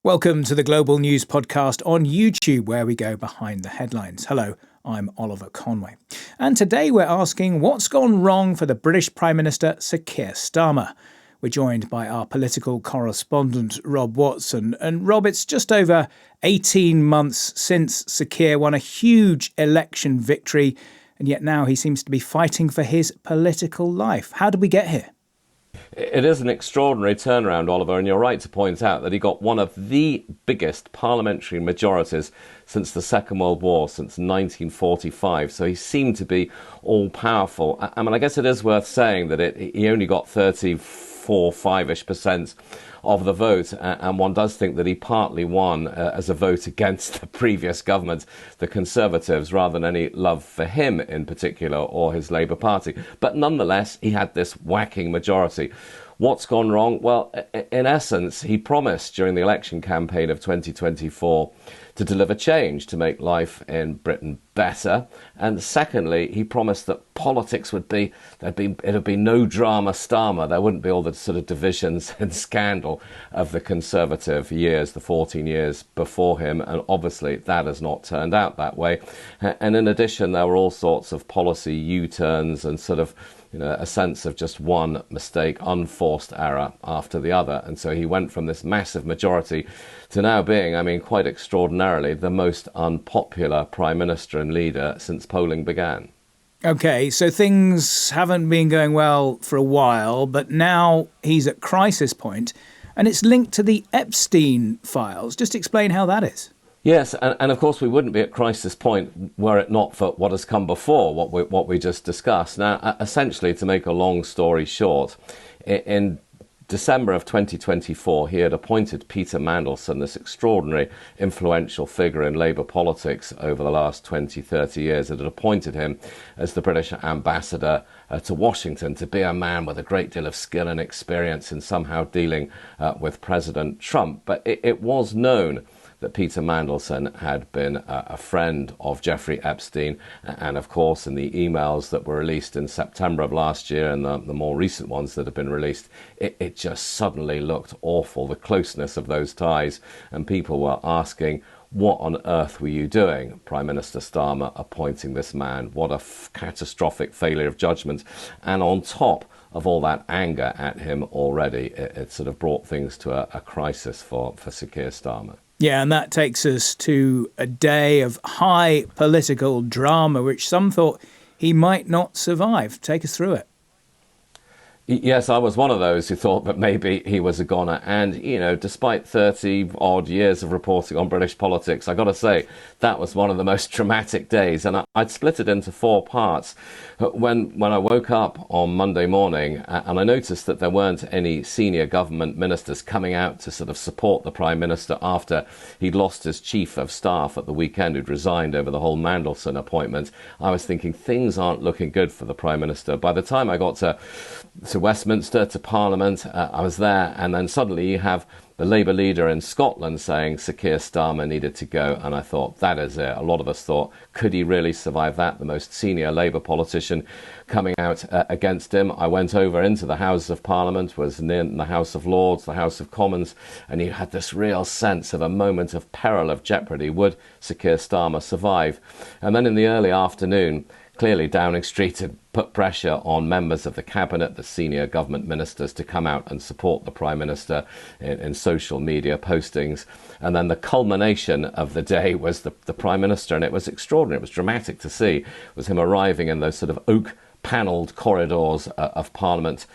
Welcome to the Global News Podcast on YouTube, where we go behind the headlines. Hello, I'm Oliver Conway. And today we're asking what's gone wrong for the British Prime Minister Sir Keir Starmer. We're joined by our political correspondent, Rob Watson. And Rob, it's just over 18 months since Sir Keir won a huge election victory, and yet now he seems to be fighting for his political life. How did we get here? It is an extraordinary turnaround, Oliver, and you're right to point out that he got one of the biggest parliamentary majorities since the Second World War, since 1945. So he seemed to be all-powerful. I mean, I guess it is worth saying that he only got 34-5-ish% of the vote, and one does think that he partly won as a vote against the previous government, the Conservatives, rather than any love for him in particular or his Labour Party. But nonetheless, he had this whacking majority. What's gone wrong? Well, in essence, he promised during the election campaign of 2024 to deliver change, to make life in Britain better. And secondly, he promised that politics it'd be no drama Starmer. There wouldn't be all the sort of divisions and scandal of the Conservative years, the 14 years before him. And obviously that has not turned out that way. And in addition, there were all sorts of policy U-turns and sort of, a sense of just one mistake, unforced error after the other. And so he went from this massive majority to now being, quite extraordinarily, the most unpopular Prime Minister and leader since polling began. OK, so things haven't been going well for a while, but now he's at crisis point, and it's linked to the Epstein files. Just explain how that is. Yes, and of course we wouldn't be at crisis point were it not for what has come before, what we just discussed. Now, essentially, to make a long story short, in December of 2024, he had appointed Peter Mandelson, this extraordinary influential figure in Labour politics over the last 20, 30 years, and had appointed him as the British ambassador to Washington, to be a man with a great deal of skill and experience in somehow dealing with President Trump. But it was known that Peter Mandelson had been a friend of Jeffrey Epstein, and of course in the emails that were released in September of last year and the more recent ones that have been released, it just suddenly looked awful, the closeness of those ties, and people were asking, what on earth were you doing, Prime Minister Starmer, appointing this man? What a catastrophic failure of judgment. And on top of all that anger at him already, it sort of brought things to a crisis for Sir Keir Starmer. Yeah, and that takes us to a day of high political drama, which some thought he might not survive. Take us through it. Yes, I was one of those who thought that maybe he was a goner. And, despite 30 odd years of reporting on British politics, I got to say, that was one of the most dramatic days. And I'd split it into four parts. When I woke up on Monday morning and I noticed that there weren't any senior government ministers coming out to sort of support the Prime Minister after he'd lost his chief of staff at the weekend, who'd resigned over the whole Mandelson appointment, I was thinking things aren't looking good for the Prime Minister. By the time I got to Westminster, to Parliament, I was there, and then suddenly you have the Labour leader in Scotland saying Sir Keir Starmer needed to go, and I thought, that is it. A lot of us thought, could he really survive that? The most senior Labour politician coming out against him. I went over into the Houses of Parliament, was in the House of Lords, the House of Commons, and you had this real sense of a moment of peril, of jeopardy. Would Sir Keir Starmer survive? And then in the early afternoon, clearly Downing Street had put pressure on members of the cabinet, the senior government ministers, to come out and support the Prime Minister in social media postings. And then the culmination of the day was the Prime Minister, and it was extraordinary. It was dramatic to see. It was him arriving in those sort of oak-panelled corridors of Parliament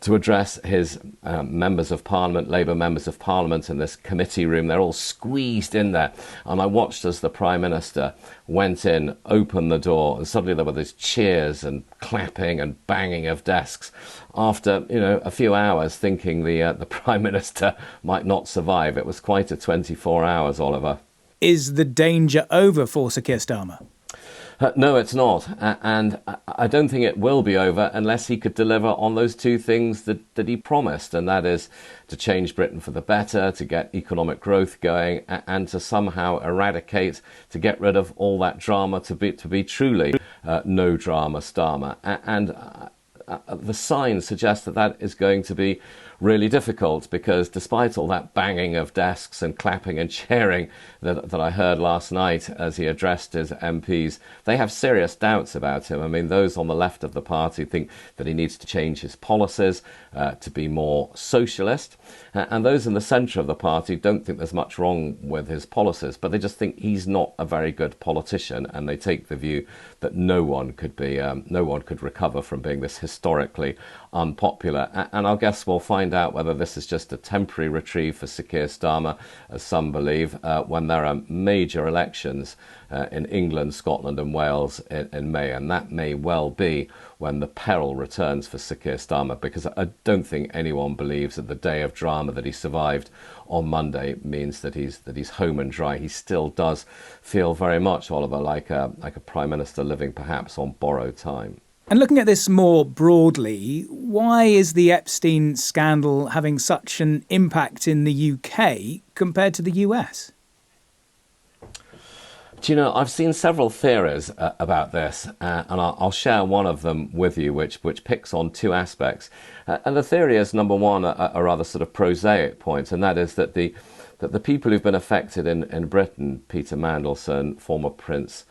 to address his members of Parliament, Labour members of Parliament, in this committee room. They're all squeezed in there. And I watched as the Prime Minister went in, opened the door, and suddenly there were these cheers and clapping and banging of desks. After, a few hours thinking the Prime Minister might not survive. It was quite a 24 hours, Oliver. Is the danger over for Sir Keir Starmer? No, it's not. And I don't think it will be over unless he could deliver on those two things that he promised. And that is to change Britain for the better, to get economic growth going, and to somehow eradicate, to get rid of all that drama, to be truly no drama Starmer. And the signs suggest that is going to be really difficult, because despite all that banging of desks and clapping and cheering that I heard last night as he addressed his MPs, they have serious doubts about him. I mean, those on the left of the party think that he needs to change his policies to be more socialist, and those in the centre of the party don't think there's much wrong with his policies, but they just think he's not a very good politician, and they take the view that no one could recover from being this historically unpopular. And I guess we'll find out whether this is just a temporary reprieve for Sir Keir Starmer, as some believe, when there are major elections in England, Scotland and Wales in May, and that may well be when the peril returns for Sir Keir Starmer, because I don't think anyone believes that the day of drama that he survived on Monday means that he's home and dry. He still does feel very much, Oliver, like a Prime Minister living perhaps on borrowed time. And looking at this more broadly, why is the Epstein scandal having such an impact in the UK compared to the US? Do you know, I've seen several theories about this, and I'll share one of them with you, which picks on two aspects. And the theory is, number one, a rather sort of prosaic point, and that is that the people who've been affected in Britain, Peter Mandelson, former Prince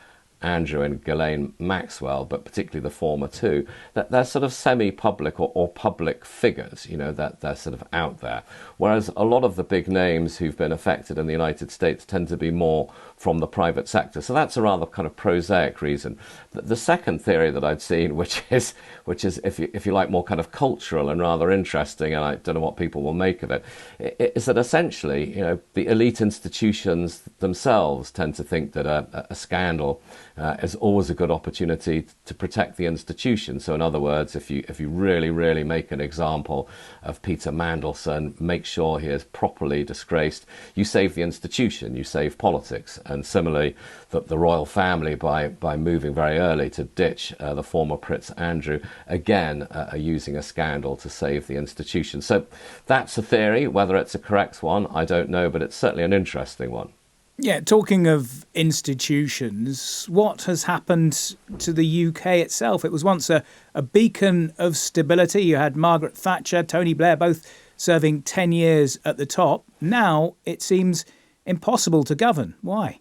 Andrew and Ghislaine Maxwell, but particularly the former two, that they're sort of semi-public or public figures, you know, that they're sort of out there. Whereas a lot of the big names who've been affected in the United States tend to be more from the private sector. So that's a rather kind of prosaic reason. The second theory that I'd seen, which is if you like, more kind of cultural and rather interesting, and I don't know what people will make of it, is that essentially, you know, the elite institutions themselves tend to think that a scandal is always a good opportunity to protect the institution. So in other words, if you really make an example of Peter Mandelson, make sure he is properly disgraced, you save the institution, you save politics. And similarly, the royal family, by moving very early to ditch the former Prince Andrew, again are using a scandal to save the institution. So that's a theory. Whether it's a correct one, I don't know, but it's certainly an interesting one. Yeah, talking of institutions, what has happened to the UK itself? It was once a beacon of stability. You had Margaret Thatcher, Tony Blair, both serving 10 years at the top. Now it seems impossible to govern. Why?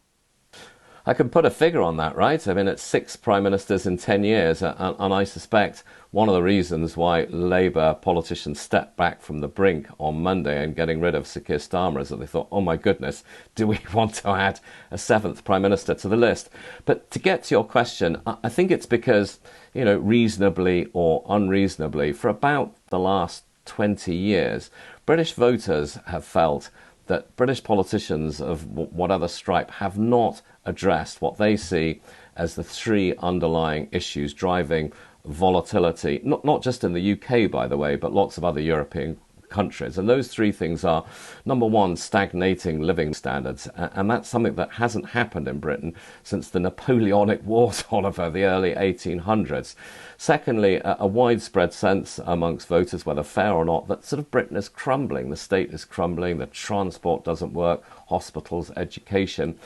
I can put a figure on that, right? I mean, it's 6 prime ministers in 10 years, and I suspect one of the reasons why Labour politicians stepped back from the brink on Monday and getting rid of Sir Keir Starmer is that they thought, oh my goodness, do we want to add a 7th prime minister to the list? But to get to your question, I think it's because, you know, reasonably or unreasonably, for about the last 20 years, British voters have felt that British politicians of whatever stripe have not addressed what they see as the 3 underlying issues driving volatility, not just in the UK, by the way, but lots of other European countries. And those 3 things are, number one, stagnating living standards. And that's something that hasn't happened in Britain since the Napoleonic Wars, Oliver, the early 1800s. Secondly, a widespread sense amongst voters, whether fair or not, that sort of Britain is crumbling. The state is crumbling, the transport doesn't work, hospitals, education.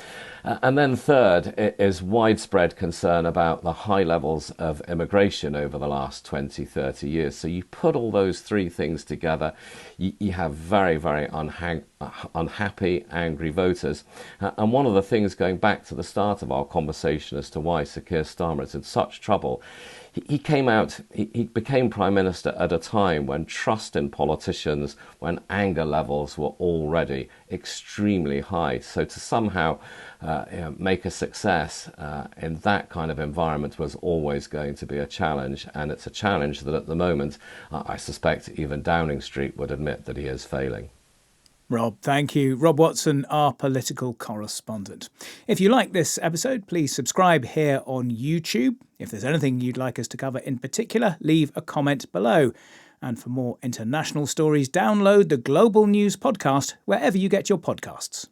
And then third is widespread concern about the high levels of immigration over the last 20, 30 years. So you put all those 3 things together, you have very, very unhappy, angry voters. And one of the things, going back to the start of our conversation as to why Sir Keir Starmer is in such trouble, he became Prime Minister at a time when trust in politicians, when anger levels were already extremely high. So to somehow make a success in that kind of environment was always going to be a challenge. And it's a challenge that at the moment, I suspect even Downing Street would admit that he is failing. Rob, thank you. Rob Watson, our political correspondent. If you like this episode, please subscribe here on YouTube. If there's anything you'd like us to cover in particular, leave a comment below. And for more international stories, download the Global News Podcast wherever you get your podcasts.